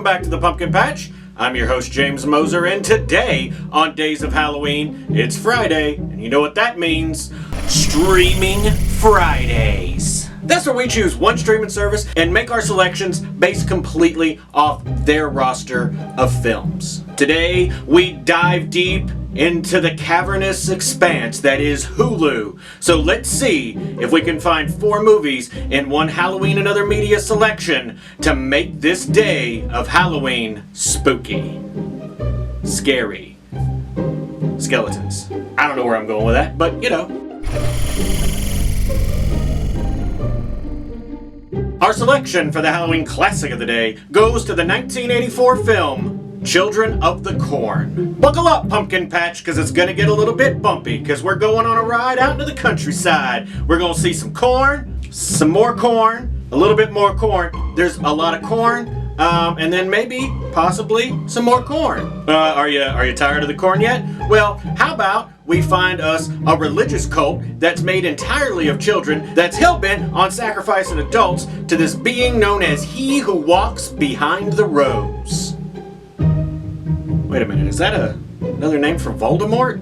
back to the Pumpkin Patch. I'm your host, James Moser, and today, on Days of Halloween, it's Friday, and you know what that means? Streaming Fridays. That's where we choose one streaming service and make our selections based completely off their roster of films. Today, we dive deep into the cavernous expanse that is Hulu. So let's see if we can find 4 movies in one Halloween and other media selection to make this day of Halloween spooky, scary, skeletons. I don't know where I'm going with that, but you know. Our selection for the Halloween classic of the day goes to the 1984 film Children of the Corn. Buckle up, Pumpkin Patch, because it's going to get a little bit bumpy, because we're going on a ride out into the countryside. We're going to see some corn, some more corn, a little bit more corn. There's a lot of corn, and then maybe, possibly, some more corn. Are you tired of the corn yet? Well, how about we find us a religious cult that's made entirely of children that's hell-bent on sacrificing adults to this being known as He Who Walks Behind the Rose. Wait a minute, is that another name for Voldemort?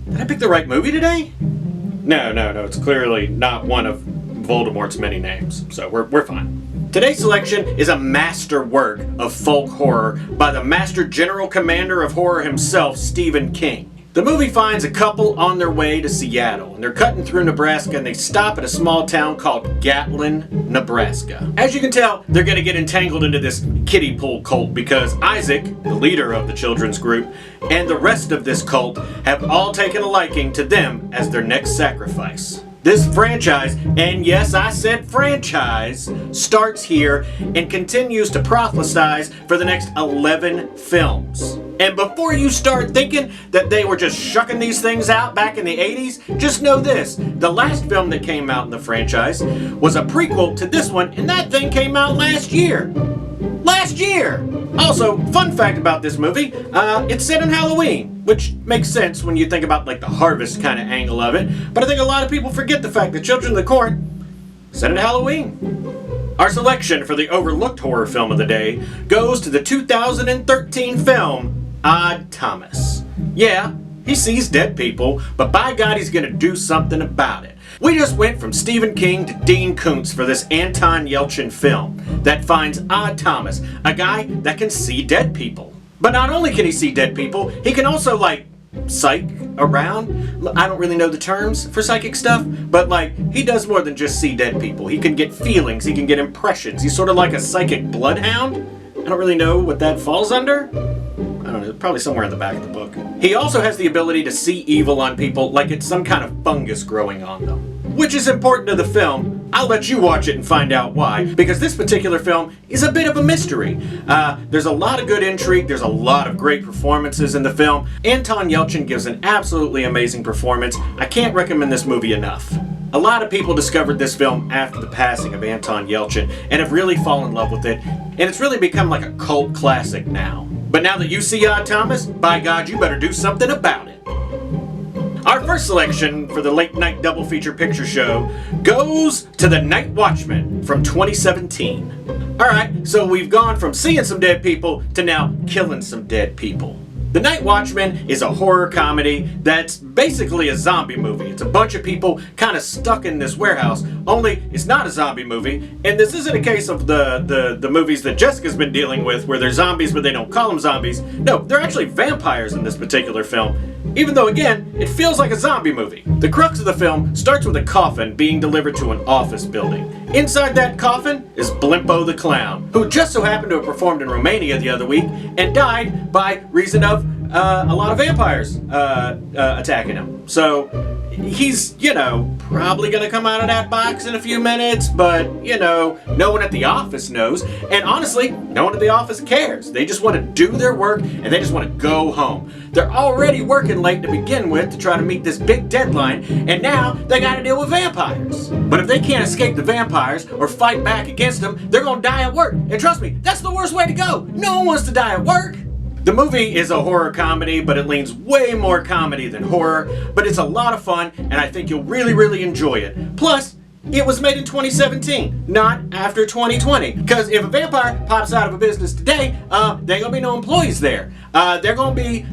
Did I pick the right movie today? No, it's clearly not one of Voldemort's many names, so we're fine. Today's selection is a masterwork of folk horror by the Master General Commander of Horror himself, Stephen King. The movie finds a couple on their way to Seattle, and they're cutting through Nebraska, and they stop at a small town called Gatlin, Nebraska. As you can tell, they're going to get entangled into this kiddie pool cult because Isaac, the leader of the children's group, and the rest of this cult have all taken a liking to them as their next sacrifice. This franchise, and yes, I said franchise, starts here and continues to prophesize for the next 11 films. And before you start thinking that they were just shucking these things out back in the 80s, just know this. The last film that came out in the franchise was a prequel to this one, and that thing came out last year. Also, fun fact about this movie, it's set on Halloween, which makes sense when you think about like the harvest kind of angle of it, but I think a lot of people forget the fact that Children of the Corn set on Halloween. Our selection for the overlooked horror film of the day goes to the 2013 film Odd Thomas. Yeah, he sees dead people, but by God he's gonna do something about it. We just went from Stephen King to Dean Koontz for this Anton Yelchin film that finds Odd Thomas, a guy that can see dead people. But not only can he see dead people, he can also psych around. I don't really know the terms for psychic stuff, but he does more than just see dead people. He can get feelings, he can get impressions. He's sort of like a psychic bloodhound. I don't really know what that falls under. I don't know, probably somewhere in the back of the book. He also has the ability to see evil on people like it's some kind of fungus growing on them. Which is important to the film. I'll let you watch it and find out why, because this particular film is a bit of a mystery. There's a lot of good intrigue, there's a lot of great performances in the film. Anton Yelchin gives an absolutely amazing performance. I can't recommend this movie enough. A lot of people discovered this film after the passing of Anton Yelchin and have really fallen in love with it, and it's really become like a cult classic now. But now that you see Odd Thomas, by God, you better do something about it. Our first selection for the late night double feature picture show goes to The Night Watchman from 2017. Alright, so we've gone from seeing some dead people to now killing some dead people. The Night Watchman is a horror comedy that's basically a zombie movie. It's a bunch of people kind of stuck in this warehouse, only it's not a zombie movie, and this isn't a case of the movies that Jessica's been dealing with where they're zombies but they don't call them zombies. No, they're actually vampires in this particular film, even though again, it feels like a zombie movie. The crux of the film starts with a coffin being delivered to an office building. Inside that coffin is Blimpo the Clown, who just so happened to have performed in Romania the other week and died by reason of a lot of vampires attacking him. So he's, probably gonna come out of that box in a few minutes, but, no one at the office knows. And honestly, no one at the office cares. They just want to do their work and they just want to go home. They're already working late to begin with to try to meet this big deadline, and now they gotta deal with vampires. But if they can't escape the vampires or fight back against them, they're gonna die at work. And trust me, that's the worst way to go. No one wants to die at work. The movie is a horror comedy, but it leans way more comedy than horror, but it's a lot of fun, and I think you'll really, really enjoy it. Plus, it was made in 2017, not after 2020. Because if a vampire pops out of a business today, there ain't gonna be no employees there. They're gonna be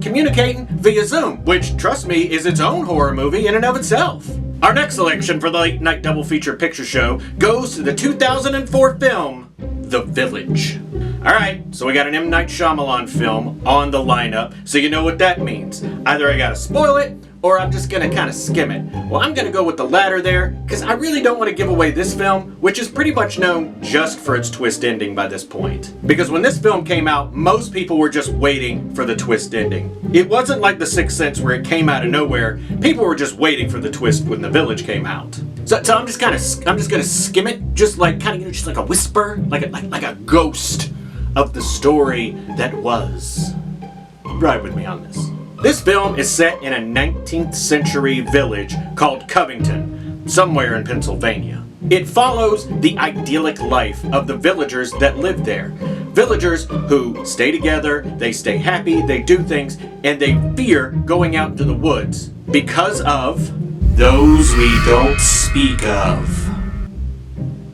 communicating via Zoom, which, trust me, is its own horror movie in and of itself. Our next selection for the late night double feature picture show goes to the 2004 film, The Village. Alright, so we got an M. Night Shyamalan film on the lineup, so you know what that means. Either I gotta spoil it, or I'm just gonna kind of skim it. Well, I'm gonna go with the latter there, because I really don't want to give away this film, which is pretty much known just for its twist ending by this point. Because when this film came out, most people were just waiting for the twist ending. It wasn't like The Sixth Sense where it came out of nowhere. People were just waiting for the twist when The Village came out. So I'm just gonna skim it, just like just like a whisper, like a ghost of the story that was. Ride with me on this. This film is set in a 19th century village called Covington, somewhere in Pennsylvania. It follows the idyllic life of the villagers that live there. Villagers who stay together, they stay happy, they do things, and they fear going out into the woods because of those we don't speak of.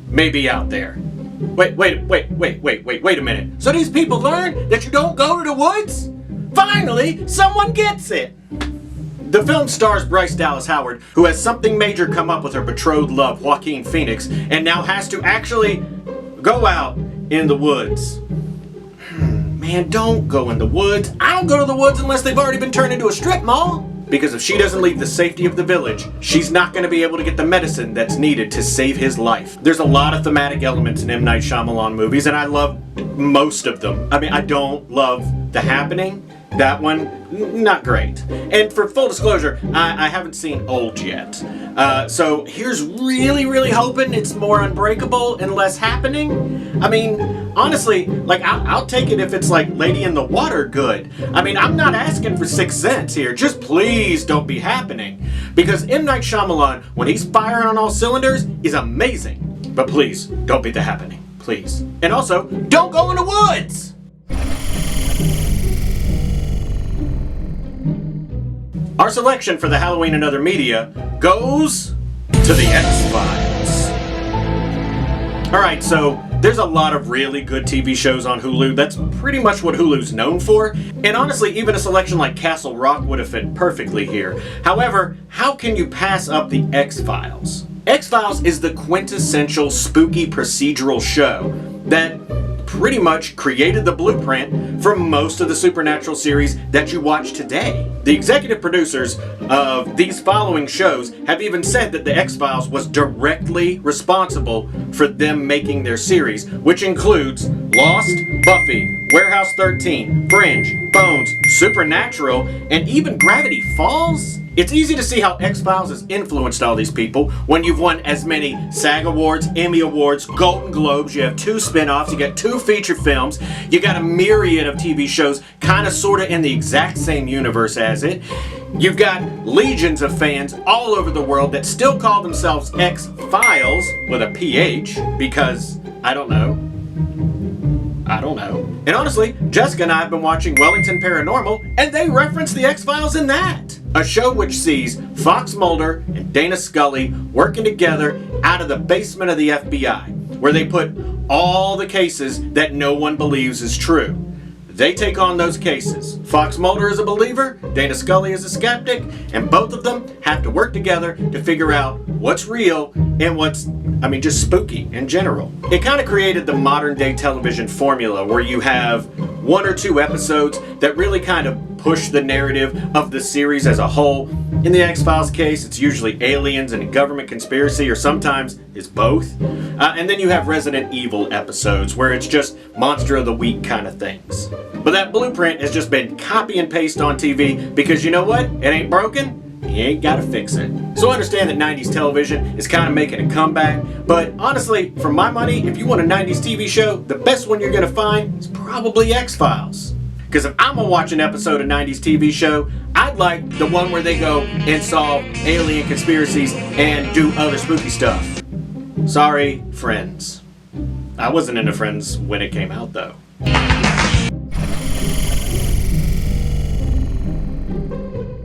Maybe out there. Wait a minute. So these people learn that you don't go to the woods? Finally, someone gets it! The film stars Bryce Dallas Howard, who has something major come up with her betrothed love, Joaquin Phoenix, and now has to actually go out in the woods. Man, don't go in the woods. I don't go to the woods unless they've already been turned into a strip mall. Because if she doesn't leave the safety of the village, she's not going to be able to get the medicine that's needed to save his life. There's a lot of thematic elements in M. Night Shyamalan movies, and I love most of them. I mean, I don't love The Happening. That one, not great. And for full disclosure, I haven't seen Old yet. So here's really hoping it's more Unbreakable and less Happening. I mean, honestly, like, I'll take it if it's like Lady in the Water good. I mean, I'm not asking for Sixth Sense here. Just please don't be Happening. Because M. Night Shyamalan, when he's firing on all cylinders, is amazing. But please, don't be The Happening. Please. And also, don't go in the woods! Our selection for the Halloween and Other Media goes to the X-Files. Alright, so there's a lot of really good TV shows on Hulu. That's pretty much what Hulu's known for. And honestly, even a selection like Castle Rock would have fit perfectly here. However, how can you pass up the X-Files? X-Files is the quintessential spooky procedural show that pretty much created the blueprint for most of the supernatural series that you watch today. The executive producers of these following shows have even said that the X-Files was directly responsible for them making their series, which includes Lost, Buffy, Warehouse 13, Fringe, Bones, Supernatural, and even Gravity Falls. It's easy to see how X-Files has influenced all these people when you've won as many SAG Awards, Emmy Awards, Golden Globes, you have 2 spin-offs, you got 2 feature films, you got a myriad of TV shows kind of sort of in the exact same universe as it. You've got legions of fans all over the world that still call themselves X-Files with a PH because, I don't know. And honestly, Jessica and I have been watching Wellington Paranormal, and they reference the X-Files in that. A show which sees Fox Mulder and Dana Scully working together out of the basement of the FBI, where they put all the cases that no one believes is true. They take on those cases. Fox Mulder is a believer, Dana Scully is a skeptic, and both of them have to work together to figure out what's real and what's, just spooky in general. It kind of created the modern day television formula where you have 1 or 2 episodes that really kind of push the narrative of the series as a whole. In the X-Files case, it's usually aliens and a government conspiracy, or sometimes it's both. And then you have Resident Evil episodes where it's just monster of the week kind of things. But that blueprint has just been copy and paste on TV because you know what? It ain't broken. You ain't gotta fix it. So I understand that 90s television is kind of making a comeback, but honestly, for my money, if you want a 90s TV show, the best one you're gonna find is probably X-Files. Because if I'm gonna watch an episode of 90s TV show, I'd like the one where they go and solve alien conspiracies and do other spooky stuff. Sorry, Friends. I wasn't into Friends when it came out, though.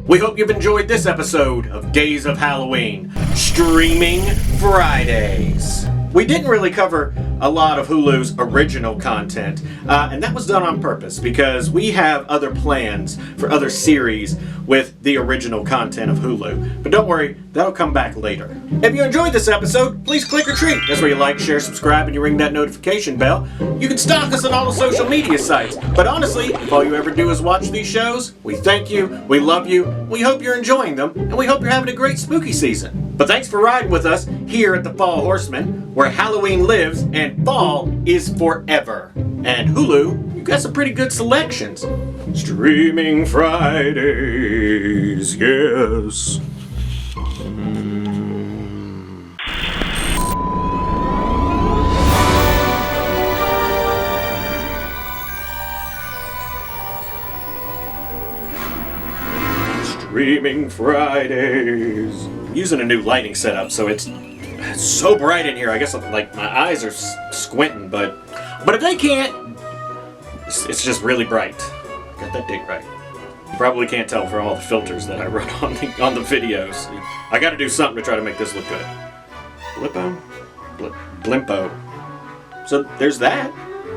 We hope you've enjoyed this episode of Days of Halloween. Streaming Fridays. We didn't really cover a lot of Hulu's original content, and that was done on purpose because we have other plans for other series with the original content of Hulu. But don't worry, that'll come back later. If you enjoyed this episode, please click or treat. That's where you like, share, subscribe, and you ring that notification bell. You can stalk us on all the social media sites. But honestly, if all you ever do is watch these shows, we thank you, we love you, we hope you're enjoying them, and we hope you're having a great spooky season. But thanks for riding with us here at the Fall Horsemen, where Halloween lives and fall is forever. And Hulu, you've got some pretty good selections. Streaming Fridays, yes. Streaming Fridays. I'm using a new lighting setup, so it's so bright in here. I guess like my eyes are squinting, but if they can't, it's just really bright. Got that date right. You probably can't tell from all the filters that I run on the videos. I got to do something to try to make this look good. Blimpo. So there's that.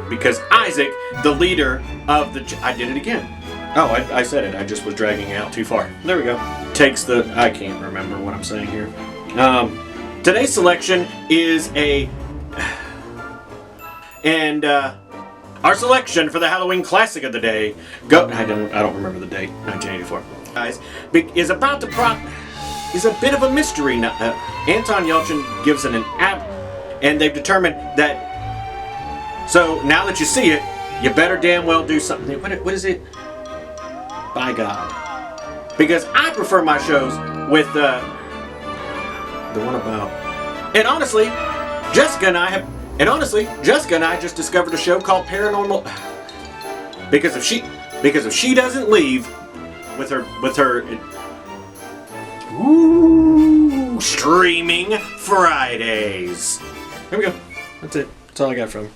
Because Isaac, the leader of the... I did it again. Oh, I said it. I just was dragging it out too far. There we go. Takes the... I can't remember what I'm saying here. Today's selection is a... And, our selection for the Halloween classic of the day... I don't remember the date. 1984. Guys, is about to is a bit of a mystery. Anton Yelchin gives it an app, and they've determined that... So, now that you see it, you better damn well do something. What is it? By God. Because I prefer my shows with the one about... And honestly, Jessica and I just discovered a show called Paranormal... Because if she doesn't leave with her... Ooh, Streaming Fridays. Here we go. That's it. That's all I got from you.